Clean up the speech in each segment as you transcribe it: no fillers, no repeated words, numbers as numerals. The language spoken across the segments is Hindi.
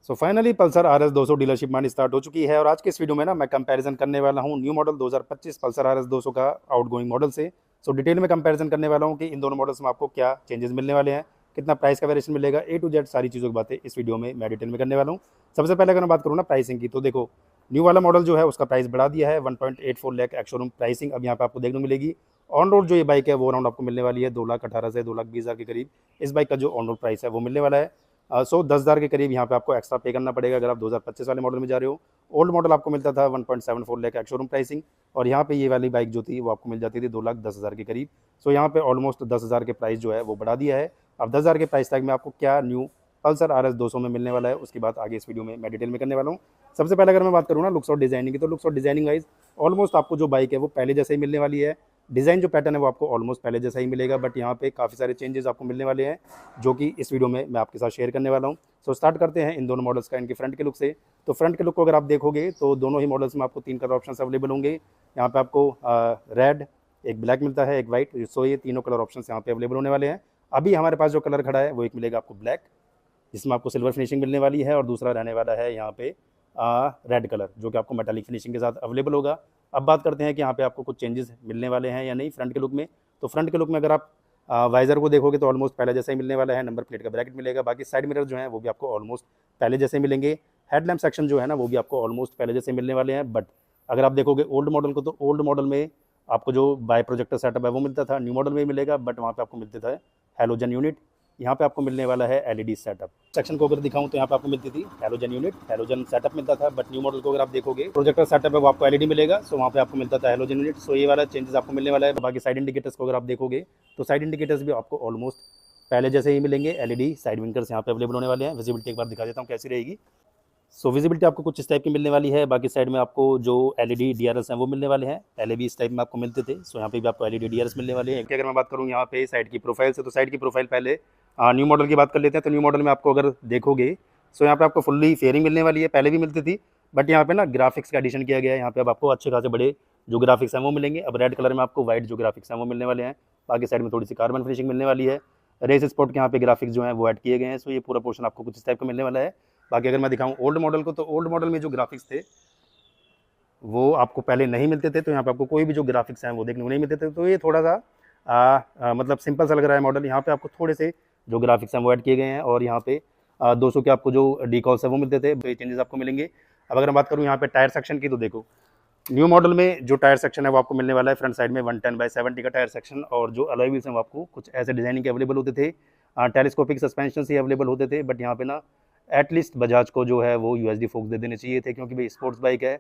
So finally Pulsar RS 200 dealership मानी स्टार्ट हो चुकी है और आज के इस वीडियो में ना मैं कंपैरिजन करने वाला हूँ न्यू मॉडल 2025 पल्सर RS 200 का आउटगोइंग मॉडल से। सो डिटेल में कंपैरिजन करने वाला हूँ कि इन दोनों मॉडल्स में आपको क्या चेंजेस मिलने वाले हैं, कितना प्राइस का वेरिएशन मिलेगा, A to Z सारी चीज़ों की बातें इस वीडियो में मैं डिटेल में करने वाला हूँ। सबसे पहले अगर मैं बात करूँ ना प्राइसिंग की, तो देखो न्यू वाला मॉडल जो है उसका प्राइस बढ़ा दिया है 1.84 लाख एक्स शोरूम प्राइसिंग अब यहाँ पे आपको देखने को मिलेगी। ऑन रोड जो ये बाइक है वो अराउंड आपको मिलने वाली है 2,18,000 से 2,20,000 के करीब इस बाइक का जो ऑन रोड प्राइस है वो मिलने वाला है। 10,000 के करीब यहाँ पे आपको एक्स्ट्रा पे करना पड़ेगा अगर आप 2025 वाले मॉडल में जा रहे हो। ओल्ड मॉडल आपको मिलता था 1.74 लाख एक्स शोरूम प्राइसिंग और यहाँ पे ये वाली बाइक जो थी वो आपको मिल जाती थी 2,10,000 के करीब। सो यहाँ पे ऑलमोस्ट 10,000 के प्राइस जो है वो बढ़ा दिया है। अब 10,000 के प्राइस टैग में आपको क्या न्यू पल्सर RS 200 में मिलने वाला है उसकी बात आगे इस वीडियो में मैं डिटेल में करने वाला हूँ। सबसे पहले अगर मैं बात करूँ ना लुक्स और डिज़ाइनिंग की, तो लुक्स और डिज़ाइनिंग वाइज ऑलमोस्ट आपको जो बाइक है वो पहले जैसे ही मिलने वाली है। डिज़ाइन जो पैटर्न है वो आपको ऑलमोस्ट पहले जैसा ही मिलेगा, बट यहाँ पे काफ़ी सारे चेंजेस आपको मिलने वाले हैं जो कि इस वीडियो में मैं आपके साथ शेयर करने वाला हूँ। सो स्टार्ट करते हैं इन दोनों मॉडल्स का इनके फ्रंट के लुक से। तो फ्रंट के लुक को अगर आप देखोगे तो दोनों ही मॉडल्स में आपको 3 कलर ऑप्शन अवेलेबल होंगे। यहाँ पे आपको रेड, एक ब्लैक मिलता है, एक वाइट। सो ये तीनों कलर ऑप्शन यहाँ पे अवेलेबल होने वाले हैं। अभी हमारे पास जो कलर खड़ा है वो एक मिलेगा आपको ब्लैक, जिसमें आपको सिल्वर फिनिशिंग मिलने वाली है, और दूसरा रहने वाला है यहाँ पे रेड कलर जो कि आपको मेटालिक फिनिशिंग के साथ अवेलेबल होगा। अब बात करते हैं कि यहाँ पे आपको कुछ चेंजेस मिलने वाले हैं या नहीं फ्रंट के लुक में। तो फ्रंट के लुक में अगर आप वाइजर को देखोगे तो ऑलमोस्ट पहले जैसा ही मिलने वाला है, नंबर प्लेट का ब्रैकेट मिलेगा, बाकी साइड मिरर जो है वो भी आपको ऑलमोस्ट पहले जैसे मिलेंगे। हेडलैम्प सेक्शन जो है ना वो भी आपको ऑलमोस्ट पहले जैसे मिलने वाले हैं। बट अगर आप देखोगे ओल्ड मॉडल को, तो ओल्ड मॉडल में आपको जो बाय प्रोजेक्टर सेटअप है वो मिलता था, न्यू मॉडल में मिलेगा, बट वहाँ पे आपको मिलता था हेलोजन यूनिट। यहाँ पे आपको मिलने वाला है LED सेटअप। सेक्शन को अगर दिखाऊं तो यहाँ पे आपको मिलती थी हेलोजन यूनिट, हेलोजन सेटअप मिलता था, बट न्यू मॉडल को अगर आप देखोगे प्रोजेक्टर सेटअप है वो आपको LED मिलेगा। सो वहाँ पे आपको मिलता था हेलोजन यूनिट। सो ये वाला चेंजेस आपको मिलने वाला है। बाकी साइड इंडिकेटर्स को अगर आप देखोगे तो साइड इंडिकेटर्स भी आपको ऑलमोस्ट पहले जैसे ही मिलेंगे। LED साइड विंकर्स यहाँ पे अवेलेबल होने वाले हैं। विजिबिलिटी एक बार दिखा देता हूँ कैसी रहेगी। सो विजिबिलिटी आपको कुछ इस टाइप की मिलने वाली है। बाकी साइड में आपको जो LED DRS हैं वो मिलने वाले हैं। पहले भी इस टाइप में आपको मिलते थे, सो यहाँ पे भी आपको LED DRS मिलने वाले हैं। अगर मैं बात करूँ यहाँ पे साइड की प्रोफाइल से, तो साइड की प्रोफाइल पहले न्यू मॉडल की बात कर लेते हैं। तो न्यू मॉडल में आपको अगर देखोगे सो यहाँ पे आपको फुल्ली फेयरिंग मिलने वाली है, पहले भी मिलती थी, बट यहाँ पे ना ग्राफिक्स का एडिशन किया गया है। यहाँ पे अब आपको अच्छे खासे बड़े जो ग्राफिक्स हैं वो मिलेंगे। अब रेड कलर में आपको वाइट जो ग्राफिक्स हैं वो मिलने वाले हैं। बाकी साइड में थोड़ी सी कार्बन फिनिशिंग मिलने वाली है। रेस स्पोर्ट के यहाँ पे ग्राफिक्स जो हैं वो ऐड किए गए हैं। सो ये पूरा पोर्शन आपको कुछ इस टाइप का मिलने वाला है। बाकी अगर मैं दिखाऊं ओल्ड मॉडल को, तो ओल्ड मॉडल में जो ग्राफिक्स थे वो आपको पहले नहीं मिलते थे। तो यहाँ पे आपको कोई भी जो ग्राफिक्स हैं वो देखने को नहीं मिलते थे। तो ये थोड़ा सा मतलब सिंपल सा लग रहा है मॉडल। यहाँ पे आपको थोड़े से जो ग्राफिक्स हैं वो ऐड किए गए हैं, और यहाँ पे 200 के आपको जो डीकॉल्स है वो मिलते थे, तो ये चेंजेस आपको मिलेंगे। अब अगर मैं बात करूँ यहाँ पे टायर सेक्शन की, तो देखो न्यू मॉडल में जो टायर सेक्शन है वो आपको मिलने वाला है फ्रंट साइड में 110/70 का टायर सेक्शन, और जो अलॉय व्हील्स हैं वो आपको कुछ ऐसे डिजाइनिंग के अवेलेबल होते थे। टेलीस्कोपिक सस्पेंशन से अवेलेबल होते थे, बट यहाँ पे ना एटलीस्ट बजाज को जो है वो USD फोक्स दे देने चाहिए थे, क्योंकि भाई स्पोर्ट्स बाइक है।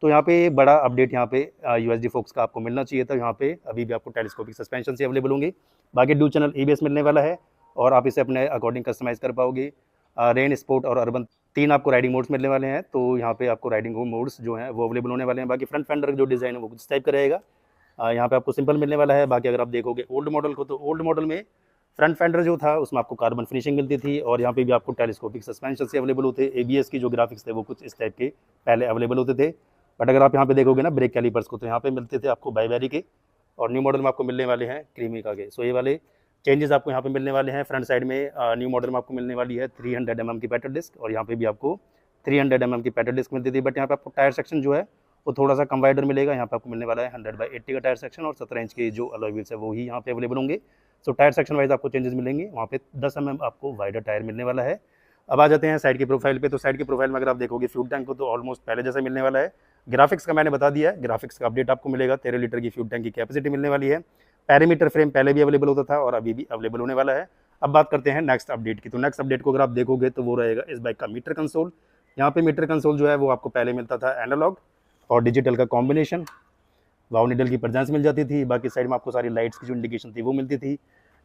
तो यहाँ पे बड़ा अपडेट यहाँ पे USD फोक्स का आपको मिलना चाहिए था। यहाँ पे अभी भी आपको टेलीस्कोपिक सस्पेंशन से अवेलेबल होंगे। बाकी ड्यू चैनल ABS मिलने वाला है, और आप इसे अपने अकॉर्डिंग कस्टमाइज़ कर पाओगे। रेन, स्पोर्ट और अर्बन 3 आपको राइडिंग मोड्स मिलने वाले हैं। तो यहाँ पे आपको राइडिंग मोड्स जो हैं वो अवेलेबल होने वाले हैं। बाकी फ्रंट फेंडर जो डिज़ाइन है वो कुछ टाइप का रहेगा। यहाँ पे आपको सिंपल मिलने वाला है। बाकी अगर आप देखोगे ओल्ड मॉडल को, तो ओल्ड मॉडल में फ्रंट फेंडर जो था उसमें आपको कार्बन फिनिशिंग मिलती थी, और यहाँ पे भी आपको टेलीस्कोपिक सस्पेंशन से अवेलेबल होते। ABS की जो ग्राफिक्स थे वो कुछ इस टाइप के पहले अवेलेबल होते थे। बट अगर आप यहाँ पे देखोगे ना ब्रेक कैलिपर्स को, तो यहाँ पे मिलते थे आपको बाईवेरी के, और न्यू मॉडल में आपको मिलने वाले हैं क्रीमिका के। सो ये वाले चेंजेस आपको यहाँ पे मिलने वाले हैं। फ्रंट साइड में न्यू मॉडल में आपको मिलने वाली है 300 mm की पेडल डिस्क, और यहाँ पे भी आपको 300 mm की पेडल डिस्क मिलती थी। बट यहाँ पे आपको टायर सेक्शन जो है वो थोड़ा सा कम वाइडर मिलेगा। यहाँ पे आपको मिलने वाला है 100/80 का टायर सेक्शन, और 17 इंच के जो अलॉय व्हील्स है वो ही यहाँ पे अवेलेबल होंगे। सो टायर सेक्शन वाइज आपको चेंजेस मिलेंगे। वहाँ पे 10 mm आपको वाइडर टायर मिलने वाला है। अब आ जाते हैं साइड की प्रोफाइल पे। तो साइड की प्रोफाइल में अगर आप देखोगे फ्यूल टैंक को, तो ऑलमोस्ट पहले जैसा मिलने वाला है। ग्राफिक्स का मैंने बता दिया है, ग्राफिक्स का अपडेट आपको मिलेगा। 13 लीटर की फ्यूल टैंक की कैपेसिटी मिलने वाली है। पैरामीटर फ्रेम पहले भी अवेलेबल होता था और अभी भी अवेलेबल होने वाला है। अब बात करते हैं नेक्स्ट अपडेट की। तो नेक्स्ट अपडेट को अगर आप देखोगे तो वो रहेगा इस बाइक का मीटर कंसोल। यहाँ पे मीटर कंसोल जो है वो आपको पहले मिलता था एनालॉग और डिजिटल का कॉम्बिनेशन। वाव नीडल की प्रेजेंस मिल जाती थी। बाकी साइड में आपको सारी लाइट्स की जो इंडिकेशन थी वो मिलती थी।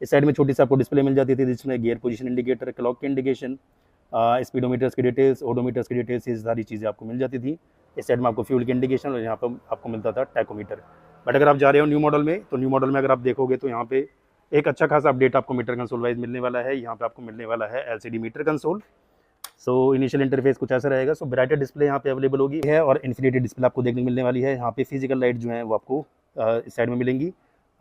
इस साइड में छोटी सी आपको डिस्प्ले मिल जाती थी, जिसमें गियर पोजीशन इंडिकेटर, क्लॉक की इंडिकेशन, स्पीडोमीटर्स की डिटेल्स, ओडोमीटर्स की डिटेल्स, ये सारी चीज़ें आपको मिल जाती थी। इस साइड में आपको फ्यूल की इंडिकेशन, और यहाँ पर आपको मिलता था टैकोमीटर। बट अगर आप जा रहे हो न्यू मॉडल में, तो न्यू मॉडल में अगर आप देखोगे तो यहाँ पे एक अच्छा खासा अपडेट आपको मीटर कंसोल वाइज मिलने वाला है। यहाँ पे आपको मिलने वाला है LCD meter console. So initial interface कुछ ऐसा रहेगा। सो ब्राइटर डिस्प्ले यहाँ पे अवेलेबल होगी है, और इन्फिनिटी डिस्प्ले आपको देखने को मिलने वाली है। यहाँ पे फिजिकल लाइट जो है वो आपको इस साइड में मिलेंगी।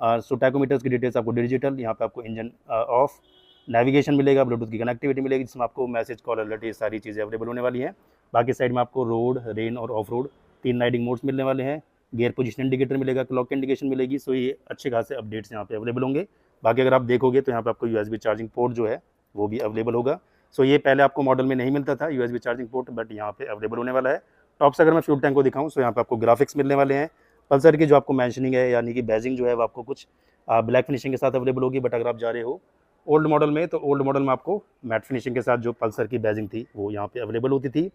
सो टैकोमीटर्स की डिटेल्स आपको डिजिटल, यहाँ पे आपको इंजन ऑफ, नेविगेशन मिलेगा, ब्लूटूथ की कनेक्टिविटी मिलेगी जिसमें आपको मैसेज, कॉल, अलर्ट, ये सारी चीज़ें अवेलेबल होने वाली हैं। बाकी साइड में आपको रोड, रेन और ऑफ रोड 3 राइडिंग मोड्स मिलने वाले हैं। गियर पोजीशन इंडिकेटर मिलेगा, क्लॉक इंडिकेशन मिलेगी। सो ये अच्छे खासे अपडेट्स यहाँ पे अवेलेबल होंगे। बाकी अगर आप देखोगे तो यहाँ पे आपको USB चार्जिंग पोर्ट जो है वो भी अवेलेबल होगा। सो ये पहले आपको मॉडल में नहीं मिलता था USB चार्जिंग पोर्ट, बट यहाँ पे अवेलेबल होने वाला है। टॉप से अगर मैं फ्यूल टैंक को दिखाऊँ तो यहाँ पे आपको ग्राफिक्स मिलने वाले हैं। पल्सर की जो आपको मैंशनिंग है यानी कि बैजिंग जो है वो आपको कुछ ब्लैक फिनिशिंग के साथ अवेलेबल होगी। बट अगर आप जा रहे हो ओल्ड मॉडल में तो ओल्ड मॉडल में आपको मैट फिनिशिंग के साथ जो पल्सर की बैजिंग थी वो यहाँ पे अवेलेबल होती थी।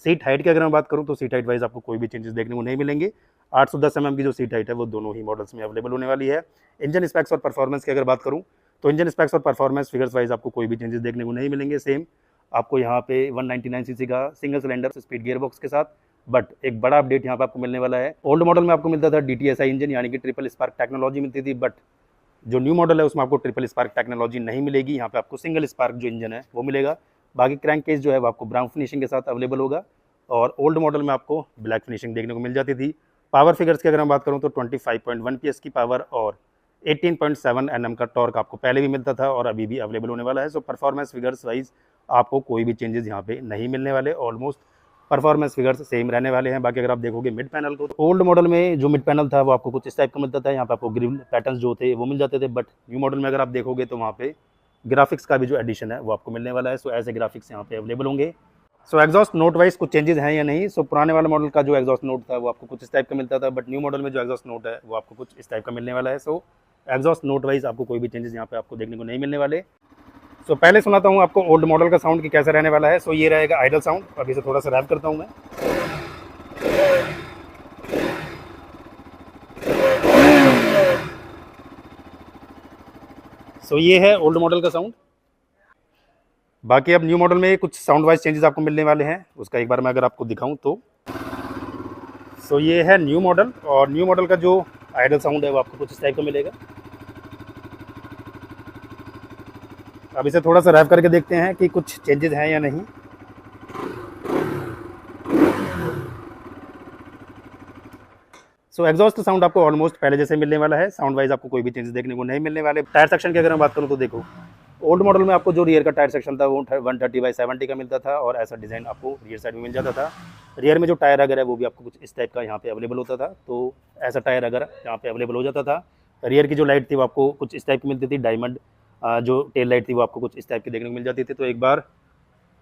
सीट हाइट की अगर मैं बात करूँ तो सीट हाइट वाइज आपको कोई भी चेंजेस देखने को नहीं मिलेंगे। 810 mm की जो सीट हाइट है वो दोनों ही मॉडल्स में अवेलेबल होने वाली है। इंजन स्पेक्स और परफॉर्मेंस की अगर बात करूँ तो इंजन स्पेक्स और परफॉर्मेंस फिगर्स वाइज आपको कोई भी चेंजेस देखने को नहीं मिलेंगे। सेम आपको यहाँ पे 199 सीसी का single cylinder speed gear box के साथ। बट एक बड़ा अपडेट यहाँ पे आपको मिलने वाला है। ओल्ड मॉडल में आपको मिलता था DTSI इंजन यानी कि ट्रिपल स्पार्क टेक्नोलॉजी मिलती थी, बट जो न्यू मॉडल है उसमें आपको ट्रिपल स्पार्क टेक्नोलॉजी नहीं मिलेगी। यहाँ पे आपको सिंगल स्पार्क जो इंजन है वो मिलेगा। बाकी क्रैंक केस जो है वो आपको ब्राउन फिनिशिंग के साथ अवेलेबल होगा और ओल्ड मॉडल में आपको ब्लैक फिनिशिंग देखने को मिल जाती थी। पावर फिगर्स की अगर मैं बात करूँ तो 25.1 PS की पावर और 18.7 Nm का टॉर्क आपको पहले भी मिलता था और अभी भी अवेलेबल होने वाला है। सो परफॉर्मेंस फिगर्स वाइज आपको कोई भी चेंजेस यहाँ पे नहीं मिलने वाले। ऑलमोस्ट परफॉर्मेंस फिगर्स सेम रहने वाले हैं। बाकी अगर आप देखोगे मिड पैनल को, ओल्ड मॉडल में जो मिड पैनल था वो आपको कुछ इस टाइप का मिलता था। यहाँ पे आपको ग्रिल पैटर्न्स जो थे वो मिल जाते थे, बट न्यू मॉडल में अगर आप देखोगे तो वहाँ पे ग्राफिक्स का भी जो एडिशन है वो आपको मिलने वाला है। सो ऐसे ग्राफिक्स यहाँ पे अवेलेबल होंगे। सो एग्जॉस्ट नोट वाइज कुछ चेंजेस हैं या नहीं। सो पुराने वाले मॉडल का जो एग्जॉस्ट नोट था वो आपको कुछ इस टाइप का मिलता था, बट न्यू मॉडल में जो एग्जॉस्ट नोट है वो आपको कुछ इस टाइप का मिलने वाला है। सो एग्जॉस्ट नोट वाइज आपको कोई भी चेंजेस यहाँ पे आपको देखने को नहीं मिलने वाले। सो पहले सुनाता हूँ आपको ओल्ड मॉडल का साउंड की कैसा रहने वाला है। सो ये रहेगा आइडल साउंड। अभी से थोड़ा सा रैप करता हूँ मैं। सो ये है ओल्ड मॉडल का साउंड। बाकी अब न्यू मॉडल में कुछ साउंड वाइज चेंजेस आपको मिलने वाले हैं, उसका एक बार मैं अगर आपको दिखाऊं तो सो ये है न्यू मॉडल और न्यू मॉडल का जो आइडल साउंड है वो आपको कुछ इस टाइप का मिलेगा। अब इसे थोड़ा सा रैप करके देखते हैं कि कुछ चेंजेस हैं या नहीं। सो एग्जॉस्ट साउंड आपको ऑलमोस्ट पहले जैसे मिलने वाला है। साउंड वाइज आपको कोई भी चेंजेस देखने को नहीं मिलने वाले। टायर सेक्शन की अगर मैं बात करूँ तो देखो ओल्ड मॉडल में आपको जो रियर का टायर सेक्शन था वो 130/70 का मिलता था और ऐसा डिज़ाइन आपको रियर साइड में मिल जाता था। रियर में जो टायर अगर है वो भी आपको कुछ इस टाइप का यहाँ पे अवेलेबल होता था। तो ऐसा टायर अगर यहाँ पे अवेलेबल हो जाता था। रियर की जो लाइट थी वो आपको कुछ इस टाइप की मिलती थी। डायमंड जो टेल लाइट थी वो आपको कुछ इस टाइप की देखने को मिल जाती थी। तो एक बार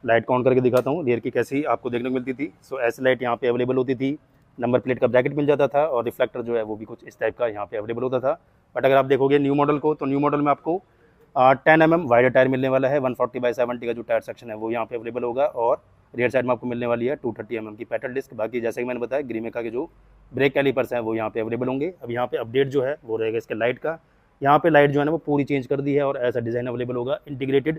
लाइट काउंट करके दिखाता हूँ रियर की कैसी आपको देखने को मिलती थी। सो ऐसी लाइट यहाँ पे अवेलेबल होती थी। नंबर प्लेट का ब्रैकेट मिल जाता था और रिफ्लेक्टर जो है वो भी कुछ इस टाइप का यहाँ पे अवेलेबल होता था। बट अगर आप देखोगे न्यू मॉडल को तो न्यू मॉडल में आपको 10 mm वाइडर टायर मिलने वाला है। 140/70 का जो टायर सेक्शन है वो यहाँ पे अवेलेबल होगा और रियर साइड में आपको मिलने वाली है 230 mm की पेडल डिस्क। बाकी जैसे कि मैंने बताया ग्रीमेका के जो ब्रेक कैलिपर्स हैं वो यहाँ पे अवेलेबल होंगे। अब यहाँ पे अपडेट जो है वो रहेगा इसके लाइट का। यहाँ पे लाइट जो है ना वो पूरी चेंज कर दी है और ऐसा डिज़ाइन अवेलेबल होगा। इंटीग्रेटेड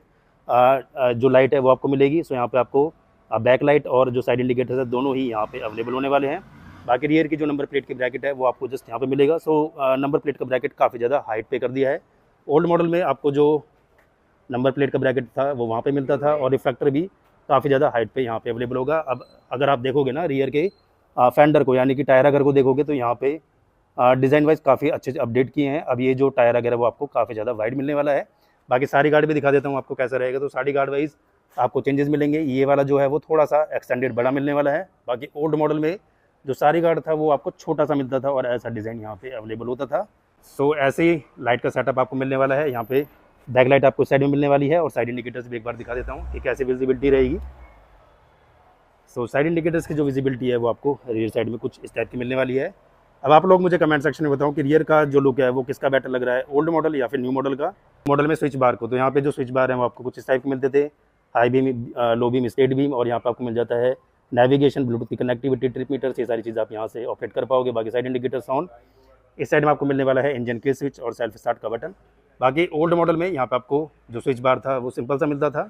जो लाइट है वो आपको मिलेगी। सो यहाँ पे आपको बैक लाइट और जो साइड इंडिकेटर्स है दोनों ही यहाँ पे अवेलेबल होने वाले हैं। बाकी रियर की जो नंबर प्लेट की ब्रैकेट है वो आपको जस्ट यहाँ पे मिलेगा। सो नंबर प्लेट का ब्रैकेट काफ़ी ज़्यादा हाइट पे कर दिया है। ओल्ड मॉडल में आपको जो नंबर प्लेट का ब्रैकेट था वो वहाँ पे मिलता था और रिफ्लेक्टर भी काफ़ी ज़्यादा हाइट पे यहाँ पे अवेलेबल होगा। अब अगर आप देखोगे ना रियर के फेंडर को यानी कि टायर अगर को देखोगे तो यहाँ पे डिज़ाइन वाइज काफ़ी अच्छे से अपडेट किए हैं। अब ये जो टायर अगर है वो आपको काफ़ी ज़्यादा वाइड मिलने वाला है। बाकी सारी गार्ड भी दिखा देता हूँ आपको कैसा रहेगा। तो सारी गार्ड वाइज आपको चेंजेस मिलेंगे। ये वाला जो है वो थोड़ा सा एक्सटेंडेड बड़ा मिलने वाला है। बाकी ओल्ड मॉडल में जो सारी गार्ड था वो आपको छोटा सा मिलता था और ऐसा डिज़ाइन यहाँ पे अवेलेबल होता था। सो ऐसे ही लाइट का सेटअप आपको मिलने वाला है। यहाँ पे बैक लाइट आपको साइड में मिलने वाली है और साइड इंडिकेटर्स भी एक बार दिखा देता हूँ कि कैसे विजिबिलिटी रहेगी। सो साइड इंडिकेटर्स की जो विजिबिलिटी है वो आपको रियर साइड में कुछ इस टाइप की मिलने वाली है। अब आप लोग मुझे कमेंट सेक्शन में बताओ कि रियर का जो लुक है वो किसका बेटर लग रहा है, ओल्ड मॉडल या फिर न्यू मॉडल का। मॉडल में स्विच बार को तो यहाँ पे जो स्विच बार है वो आपको कुछ इस टाइप के मिलते थे। High beam, low beam, straight beam और यहाँ पे आपको मिल जाता है नेविगेशन, ब्लूटूथ की कनेक्टिविटी, ट्रिप मीटर, ये सारी चीज़ आप यहाँ से ऑपरेट कर पाओगे। बाकी साइड इंडिकेटर साउंड इस साइड में आपको मिलने वाला है इंजन के स्विच और सेल्फ स्टार्ट का बटन। बाकी ओल्ड मॉडल में यहाँ पे आपको जो स्विच बार था वो सिंपल सा मिलता था।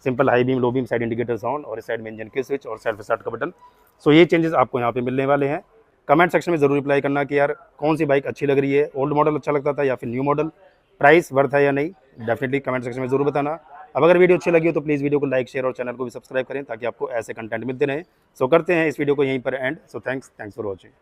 Simple high beam, low beam, side indicator sound और इस साइड में इंजन के स्विच और सेल्फ स्टार्ट का बटन। सो ये चेंजेस आपको यहाँ पे मिलने वाले हैं। कमेंट सेक्शन में ज़रूर रिप्लाई करना कि यार कौन सी बाइक अच्छी लग रही है, ओल्ड मॉडल अच्छा लगता था या फिर न्यू मॉडल, प्राइस वर्थ है या नहीं, डेफिनेटली कमेंट सेक्शन में ज़रूर बताना। अब अगर वीडियो अच्छी लगी हो तो प्लीज़ वीडियो को लाइक, शेयर और चैनल को भी सब्सक्राइब करें ताकि आपको ऐसे कंटेंट मिलते रहें। सो करते हैं इस वीडियो को यहीं पर and. So thanks for watching.